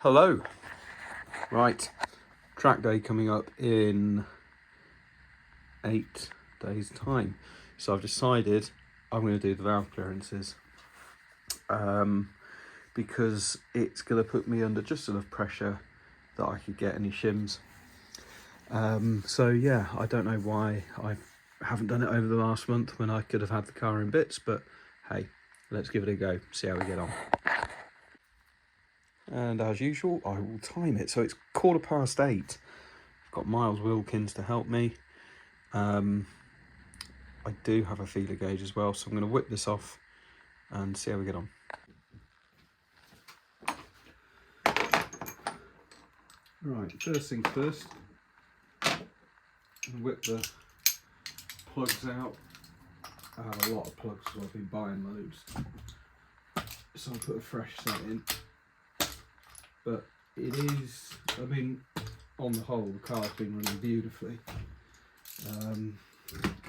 Hello. Right, track day coming up in 8 days time. So I've decided I'm going to do the valve clearances because it's going to put me under just enough pressure that I could get any shims. So yeah, I don't know why I haven't done it over the last month when I could have had the car in bits, but hey, let's give it a go, see how we get on. And as usual, I will time it. So it's 8:15. I've got Miles Wilkins to help me. I do have a feeler gauge as well, so I'm going to whip this off and see how we get on. Right, first things first, I'm whip the plugs out. I have a lot of plugs because I've been buying loads, so I'll put a fresh set in. But it is, I mean, on the whole, the car's been running beautifully.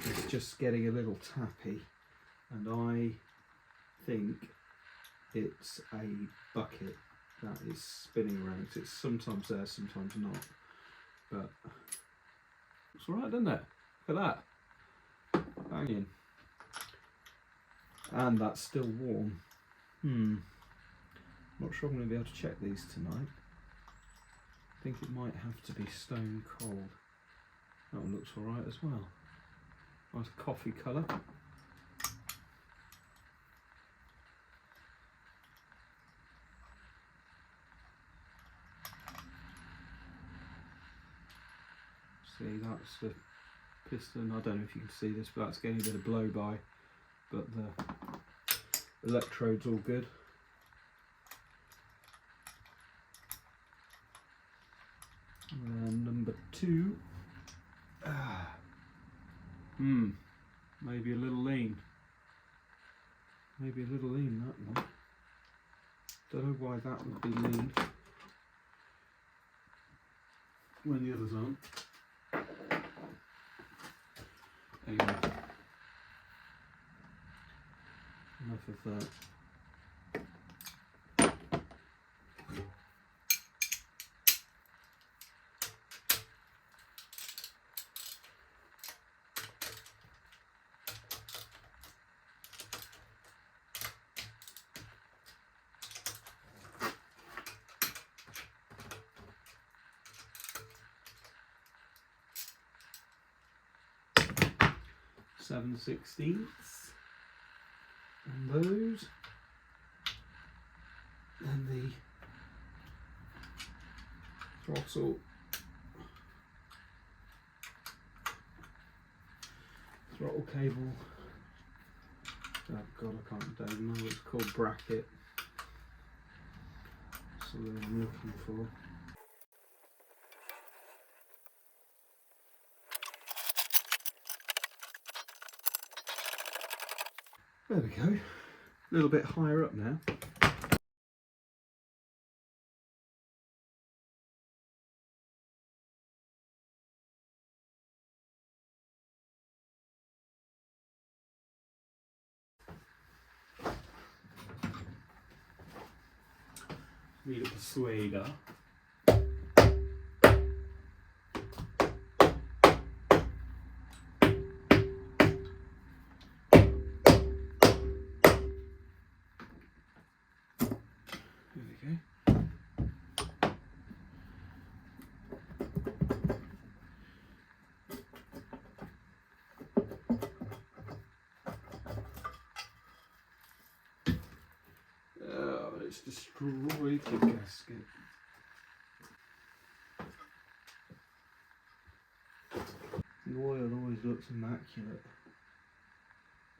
It's just getting a little tappy, and I think it's a bucket that is spinning around. It's sometimes there, sometimes not, but it's alright, doesn't it? Look at that, banging. And that's still warm. Not sure I'm going to be able to check these tonight. I think it might have to be stone cold. That one looks alright as well. Nice coffee colour. See, that's the piston. I don't know if you can see this, but that's getting a bit of blow by. But the electrode's all good. And number 2. Maybe a little lean. Maybe a little lean, that one. Don't know why that would be lean when the others aren't. Anyway, enough of that. Seven 16ths, and those, and the throttle cable. Oh god, I don't even know what it's called. Bracket. That's the word I'm looking for. There we go. A little bit higher up now. Read a persuader. It's destroyed the gasket. The oil always looks immaculate.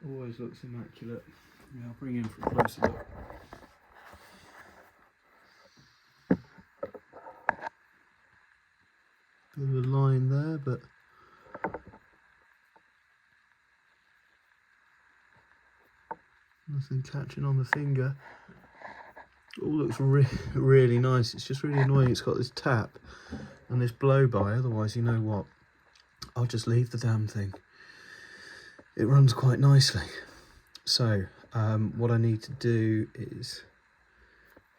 Always looks immaculate. Yeah, I'll bring in for a closer look. Bit of a line there, but nothing catching on the finger. All looks really nice. It's just really annoying it's got this tap and this blow by, otherwise you know what, I'll just leave the damn thing. It runs quite nicely. So what I need to do is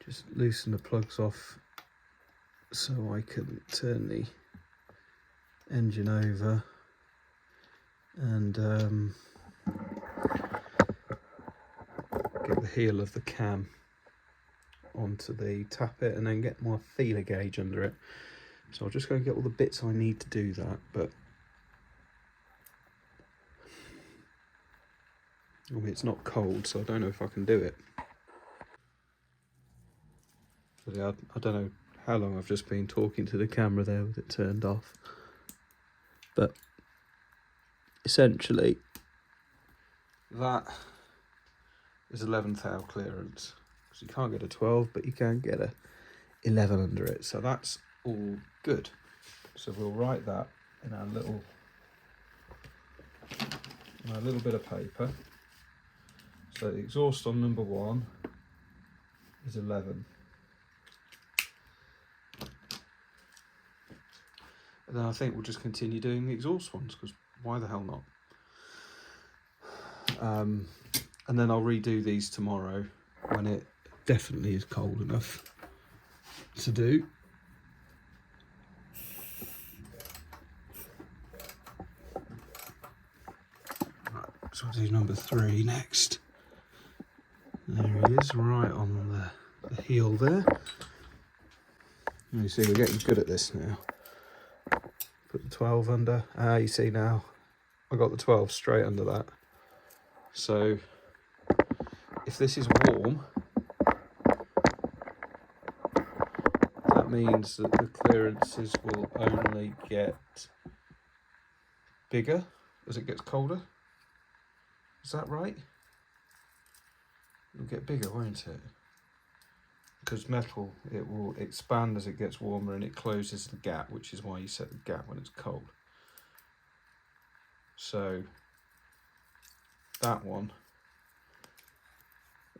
just loosen the plugs off so I can turn the engine over and get the heel of the cam onto the tappet and then get my feeler gauge under it. So I'll just go and get all the bits I need to do that, but I mean, it's not cold, so I don't know if I can do it. But yeah, I don't know how long I've just been talking to the camera there with it turned off. But essentially, that is 11th thou clearance. Because you can't get a 12, but you can get a 11 under it. So that's all good. So we'll write that in our little bit of paper. So the exhaust on number 1 is 11. And then I think we'll just continue doing the exhaust ones, because why the hell not? And then I'll redo these tomorrow when it definitely is cold enough to do. Right, so I'll do number 3 next. There he is, right on the heel there. And you see we're getting good at this now. Put the 12 under. You see now, I got the 12 straight under that. So if this is warm, that means that the clearances will only get bigger as it gets colder. Is that right? It'll get bigger, won't it? Because metal, it will expand as it gets warmer and it closes the gap, which is why you set the gap when it's cold. So that one,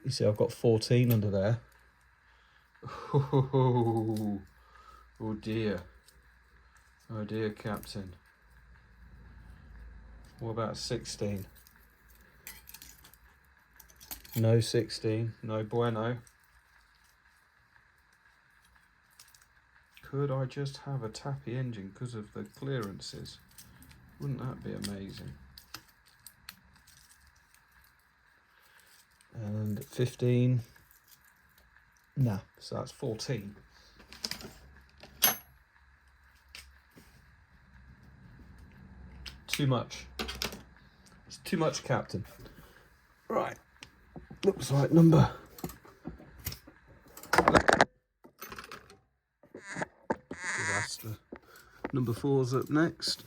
you see I've got 14 under there. Oh dear. Oh dear, Captain. What about 16? No 16, no bueno. Could I just have a tappy engine because of the clearances? Wouldn't that be amazing? And 15, nah, so that's 14. Too much. It's too much, Captain. Right, looks like number. Disaster. Number 4's up next.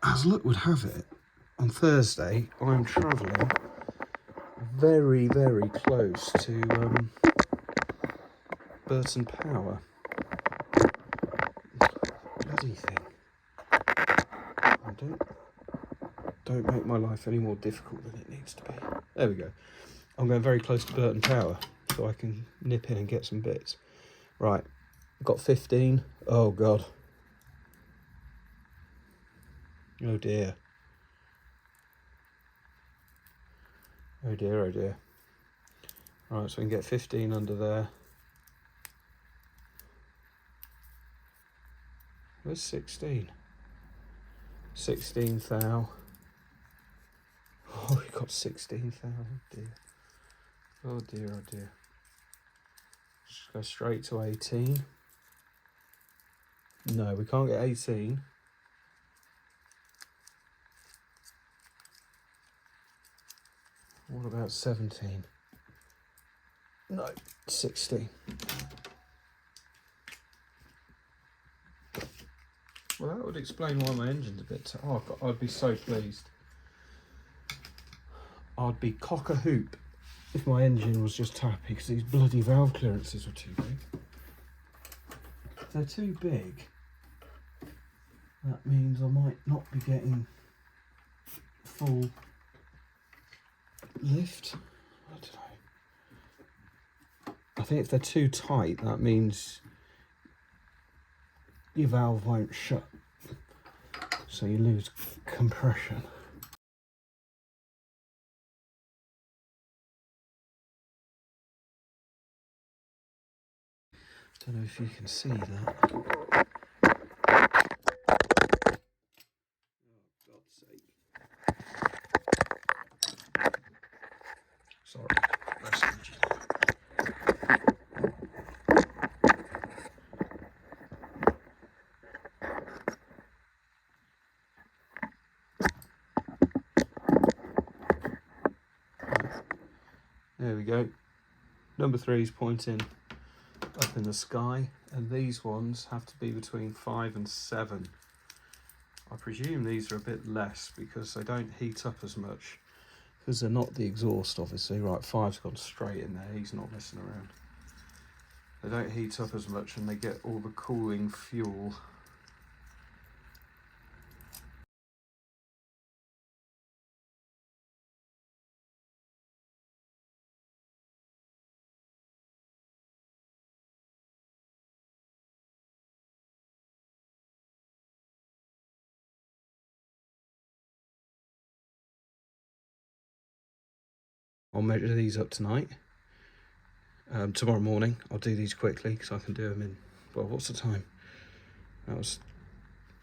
As luck would have it, on Thursday I'm travelling very, very close to Burton Power. Bloody thing. Don't make my life any more difficult than it needs to be. There we go. I'm going very close to Burton Power, so I can nip in and get some bits. Right, got 15. Oh God. Oh dear. Oh dear, oh dear. Right, so we can get 15 under there. Where's 16? 16 thou. Oh, we got 16 thou. Oh dear. Oh dear, oh dear. Just go straight to 18. No, we can't get 18. What about 17? No, 16. Well, that would explain why my engine's a bit... Oh, God, I'd be so pleased. I'd be cock-a-hoop if my engine was just tappy, because these bloody valve clearances were too big. If they're too big, that means I might not be getting full lift. I don't know. I think if they're too tight, that means your valve won't shut, so you lose compression. Don't know if you can see that. Oh, God's sake. Sorry. There we go. Number 3 is pointing up in the sky, and these ones have to be between 5 and 7. I presume these are a bit less because they don't heat up as much, because they're not the exhaust, obviously. Right, 5's gone straight in there, he's not messing around. They don't heat up as much and they get all the cooling fuel. I'll measure these up tonight. Tomorrow morning I'll do these quickly because I can do them in, well, what's the time? That was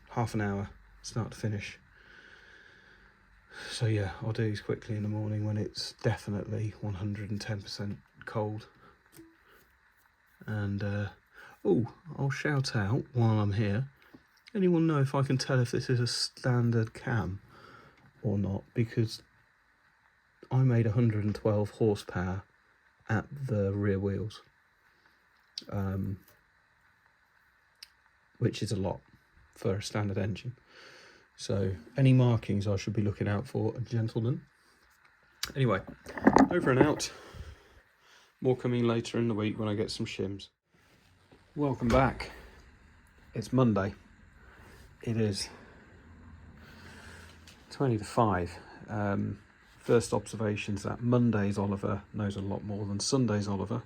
half an hour start to finish. So yeah, I'll do these quickly in the morning when it's definitely 110% cold. And oh, I'll shout out while I'm here. Anyone know if I can tell if this is a standard cam or not? Because I made 112 horsepower at the rear wheels, which is a lot for a standard engine. So any markings I should be looking out for, gentlemen. Anyway, over and out. More coming later in the week when I get some shims. Welcome back. It's Monday. It is 20 to 5. First observations that Monday's Oliver knows a lot more than Sunday's Oliver.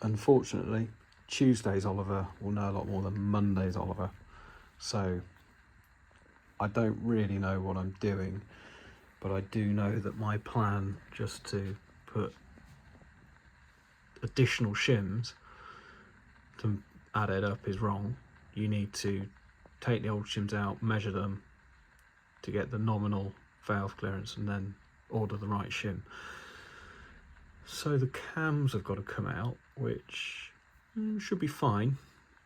Unfortunately, Tuesday's Oliver will know a lot more than Monday's Oliver. So I don't really know what I'm doing, but I do know that my plan just to put additional shims to add it up is wrong. You need to take the old shims out, measure them to get the nominal valve clearance, and then order the right shim. So the cams have got to come out, which should be fine.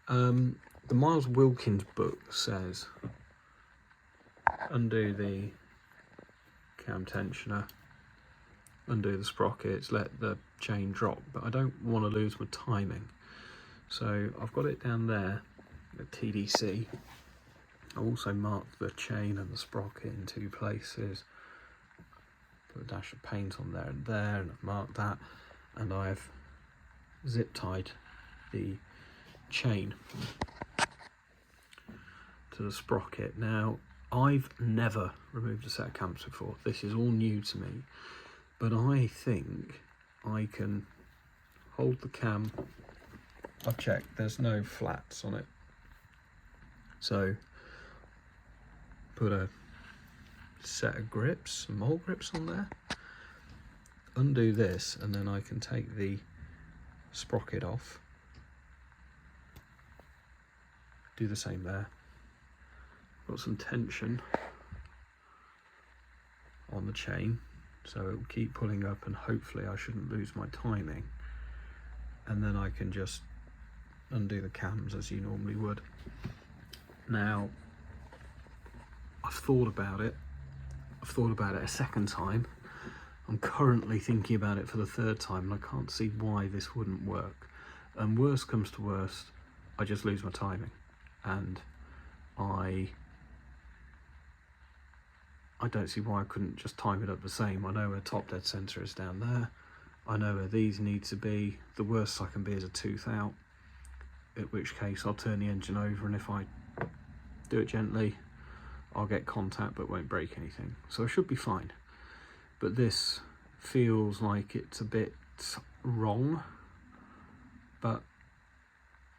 The Miles Wilkins book says undo the cam tensioner, undo the sprockets, let the chain drop, but I don't want to lose my timing. So I've got it down there at TDC. I also marked the chain and the sprocket in 2 places. Put a dash of paint on there, and I've marked that, and I've zip tied the chain to the sprocket. Now, I've never removed a set of cams before. This is all new to me, but I think I can hold the cam. I've checked, there's no flats on it. So, put a set of grips, some mole grips on there, undo this, and then I can take the sprocket off, do the same there. Got some tension on the chain, so it will keep pulling up, and hopefully I shouldn't lose my timing, and then I can just undo the cams as you normally would. Now, I've thought about it a second time. I'm currently thinking about it for the 3rd time, and I can't see why this wouldn't work. And worst comes to worst, I just lose my timing, and I don't see why I couldn't just time it up the same. I know where top dead center is down there. I know where these need to be. The worst I can be is a tooth out, in which case I'll turn the engine over, and if I do it gently, I'll get contact but won't break anything. So I should be fine. But this feels like it's a bit wrong, but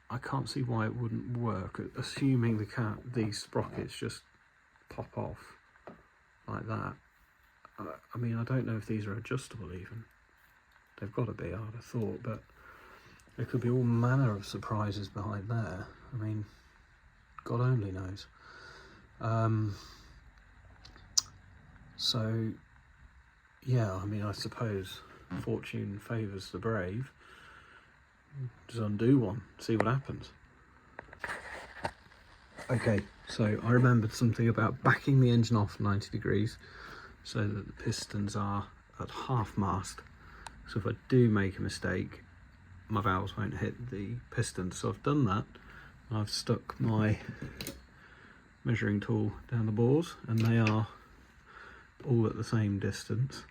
I can't see why it wouldn't work, assuming these sprockets just pop off like that. I mean, I don't know if these are adjustable even. They've got to be, I would have thought, but There could be all manner of surprises behind there. I mean, God only knows. So, yeah, I mean, I suppose fortune favours the brave. Just undo one, see what happens. Okay, so I remembered something about backing the engine off 90 degrees so that the pistons are at half mast. So if I do make a mistake, my valves won't hit the piston. So I've done that. I've stuck my measuring tool down the bores and they are all at the same distance.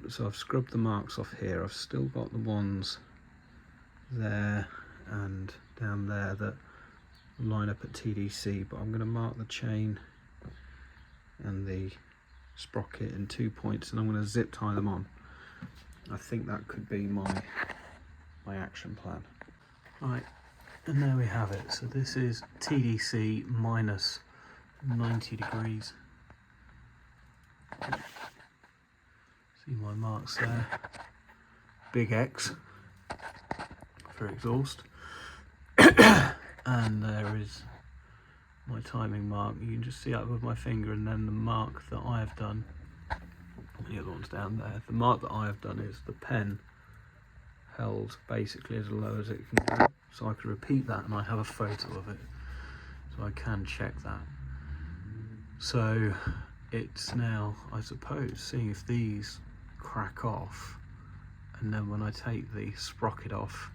So I've scrubbed the marks off here. I've still got the ones there and down there that line up at TDC, but I'm going to mark the chain and the sprocket in 2 points and I'm going to zip tie them on. I think that could be my action plan. Right, and there we have it. So this is TDC minus 90 degrees. See my marks there. Big X for exhaust. And there is my timing mark. You can just see that with my finger, and then the mark that I have done, the other one's down there. The mark that I have done is the pen held basically as low as it can go. So I can repeat that and I have a photo of it. So I can check that. So it's now, I suppose, seeing if these crack off, and then when I take the sprocket off,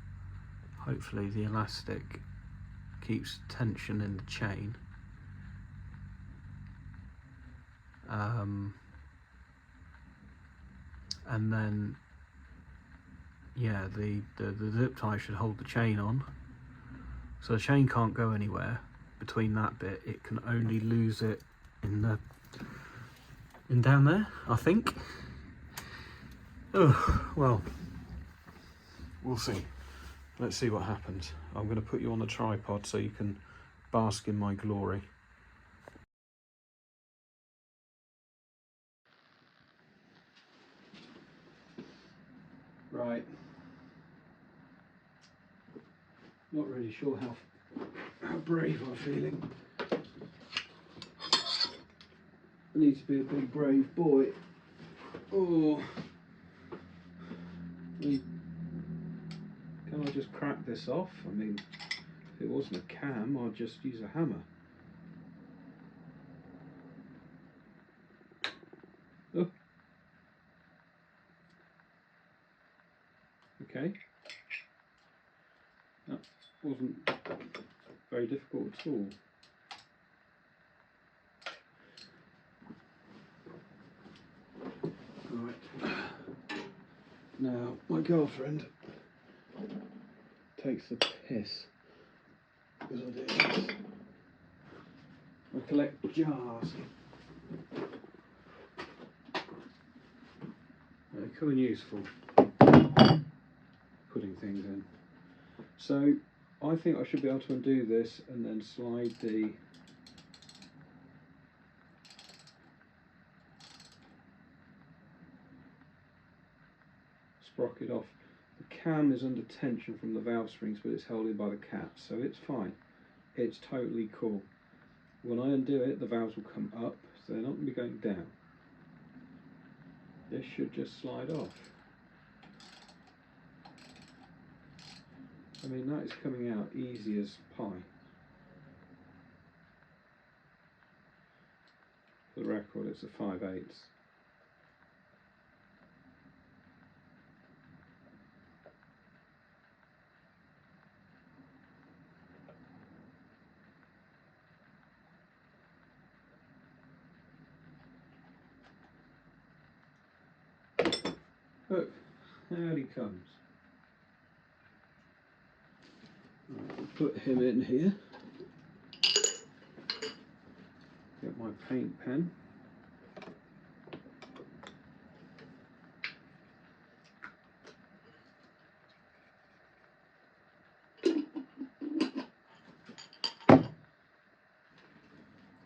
hopefully the elastic keeps tension in the chain. And then, yeah, the zip tie should hold the chain on. So the chain can't go anywhere between that bit. It can only lose it in down there, I think. Oh, well, we'll see. Let's see what happens. I'm going to put you on the tripod so you can bask in my glory. Right. Not really sure how brave I'm feeling. I need to be a big brave boy. Oh. Can I just crack this off? I mean, if it wasn't a cam, I'd just use a hammer. Oh. Okay. That wasn't very difficult at all. Right. Now, my girlfriend takes the piss because I do this. I collect jars. They come in useful, putting things in. So I think I should be able to undo this and then slide the sprocket off. The cam is under tension from the valve springs, but it's held in by the cap, so it's fine. It's totally cool. When I undo it, the valves will come up, so they're not going to be going down. This should just slide off. I mean, that is coming out easy as pie. For the record, it's a 5/8. Look, out he comes. Right, I'll put him in here. Get my paint pen.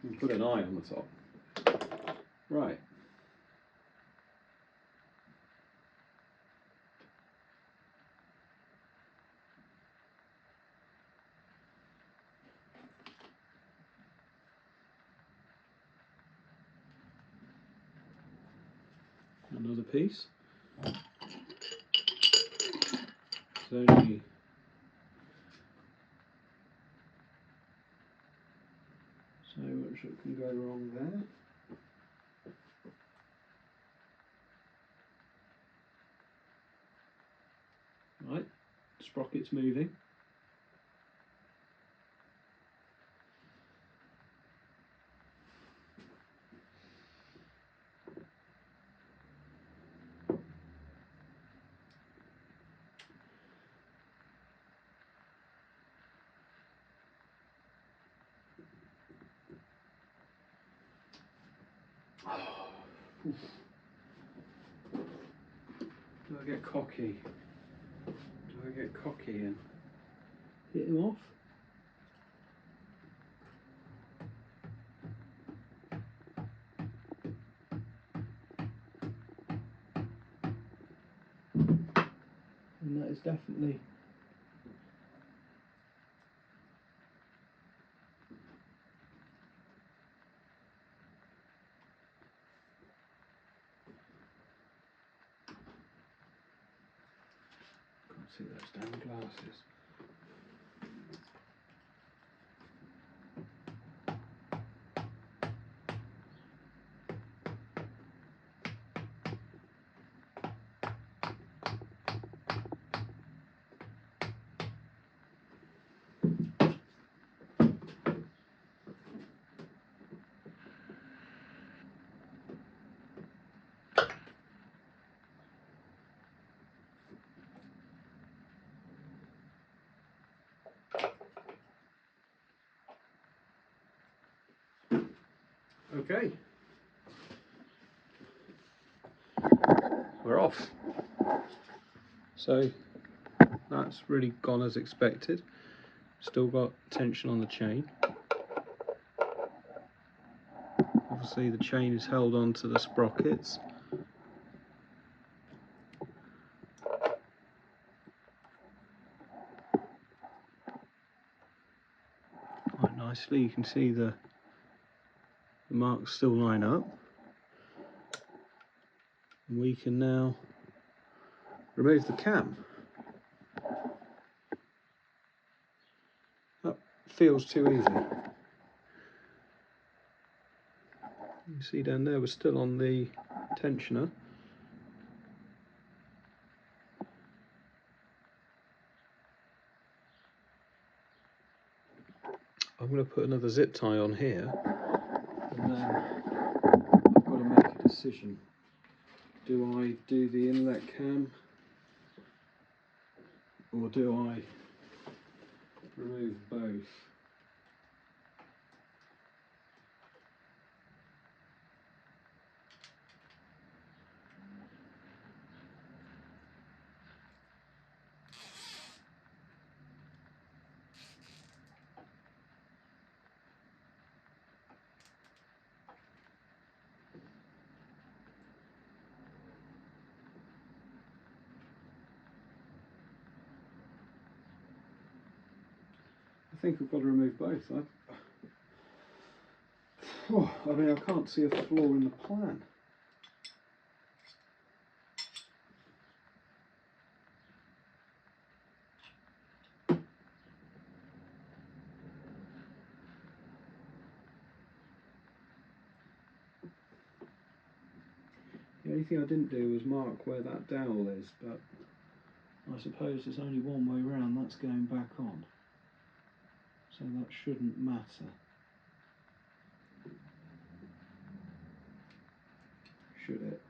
And put an eye on the top. Right. another piece. There's only so much that can go wrong there. Right, sprocket's moving. Do I get cocky? Do I get cocky and hit him off? And that is definitely can't see those damn glasses. Okay, we're off. So that's really gone as expected. Still got tension on the chain. Obviously the chain is held onto the sprockets. Quite nicely, you can see the marks still line up. And we can now remove the cam. That feels too easy. You see down there we're still on the tensioner. I'm going to put another zip tie on here, and then I've got to make a decision. Do I do the inlet cam, or do I remove both? I think I've got to remove both. I mean, I can't see a flaw in the plan. The only thing I didn't do was mark where that dowel is, but I suppose there's only one way round, that's going back on. So that shouldn't matter. Should it?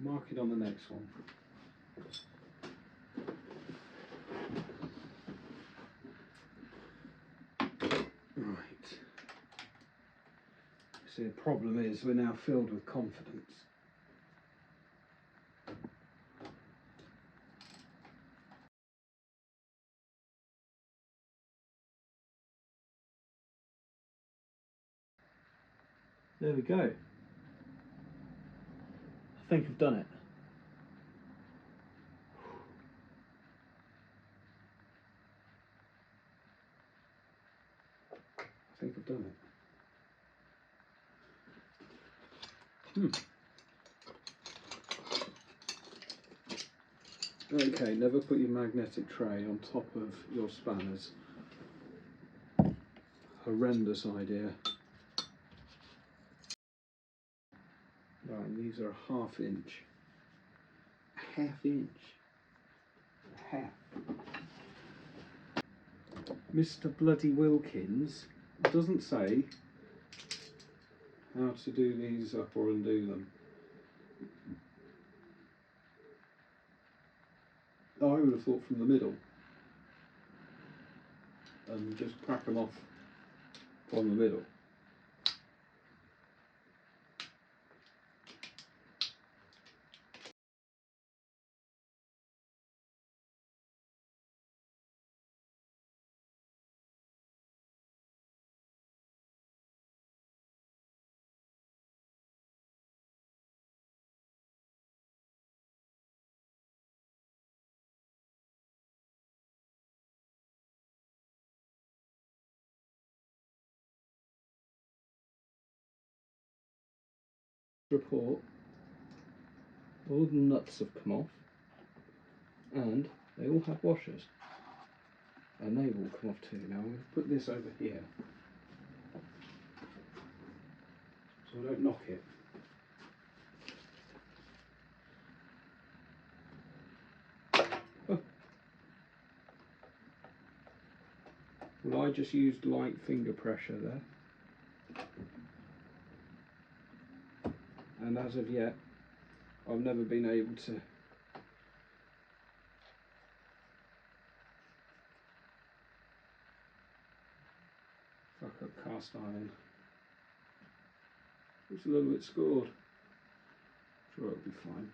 Mark it on the next one. Right. See, the problem is we're now filled with confidence. There we go. I think I've done it. done it. Okay, never put your magnetic tray on top of your spanners. Horrendous idea. Right, these are a ½ inch. A ½ inch. A half. Mr. Bloody Wilkins doesn't say how to do these up or undo them. I would have thought from the middle and just crack them off from the middle. Report, all the nuts have come off and they all have washers and they will come off too. Now I'm going to put this over here so I don't knock it. Oh. Well, I just used light finger pressure there, and as of yet I've never been able to fuck up cast iron. It's a little bit scored. Sure, it'll be fine.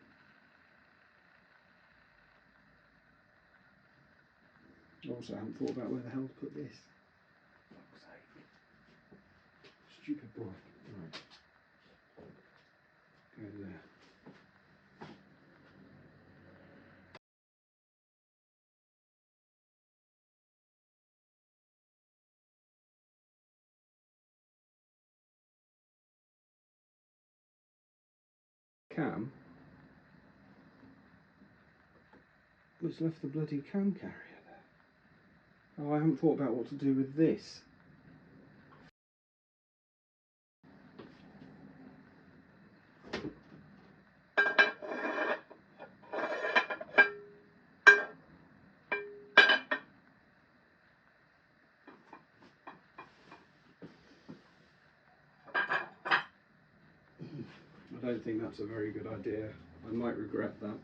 Also, I haven't thought about where the hell to put this. Fuck's sake. Stupid boy. Right. Go there. Cam. It's left the bloody cam carrier there. Oh, I haven't thought about what to do with this. I don't think that's a very good idea. I might regret that.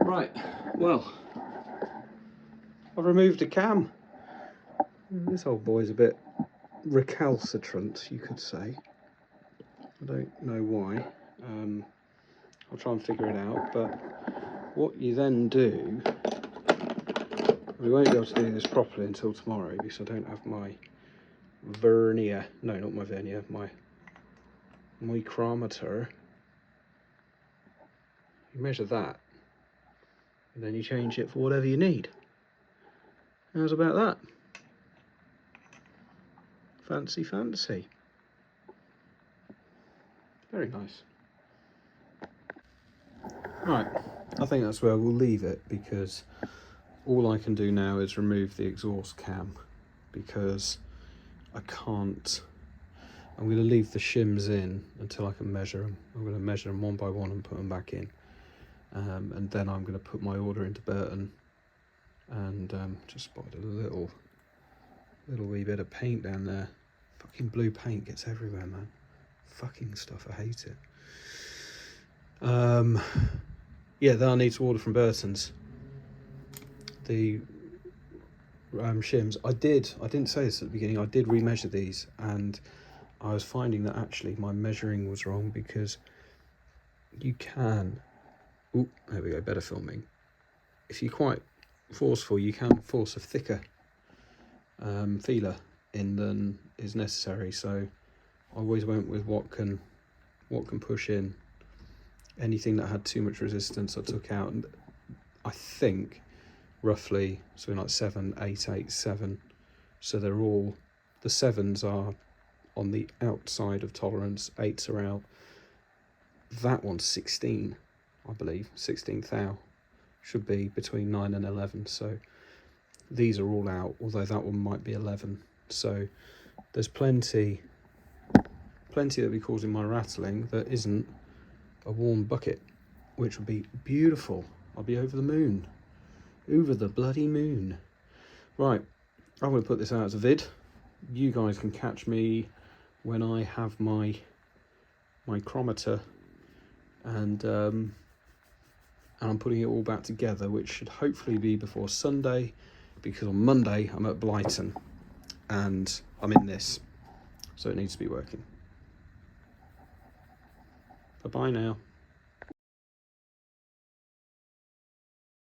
Right, well, I've removed a cam. This old boy's a bit recalcitrant, you could say. I don't know why. I'll try and figure it out, but what you then do, we won't be able to do this properly until tomorrow because I don't have my vernier, no, not my vernier, my micrometer. You measure that and then you change it for whatever you need. How's about that? Fancy, fancy. Very nice. Right, I think that's where we'll leave it because all I can do now is remove the exhaust cam because I can't. I'm going to leave the shims in until I can measure them. I'm going to measure them one by one and put them back in. And then I'm going to put my order into Burton and just spotted a little wee bit of paint down there. Fucking blue paint gets everywhere, man. Fucking stuff, I hate it. Yeah, then I need to order from Burton's the shims. I didn't say this at the beginning, I did remeasure these and I was finding that actually my measuring was wrong because you can, oh, there we go, better filming. If you're quite forceful, you can force a thicker feeler in than is necessary. So I always went with what can push in. Anything that had too much resistance I took out, and I think roughly something like 7, 8, 8, 7. So they're all The 7s are on the outside of tolerance, 8s are out. That one's 16, I believe, 16 thou. Should be between 9 and 11, so these are all out, although that one might be 11. So there's plenty that'll be causing my rattling that isn't a warm bucket, which would be beautiful. I'll be over the moon. Over the bloody moon. Right, I'm going to put this out as a vid. You guys can catch me when I have my micrometer and I'm putting it all back together, which should hopefully be before Sunday, because on Monday I'm at Blighton and I'm in this, so it needs to be working. Bye-bye now.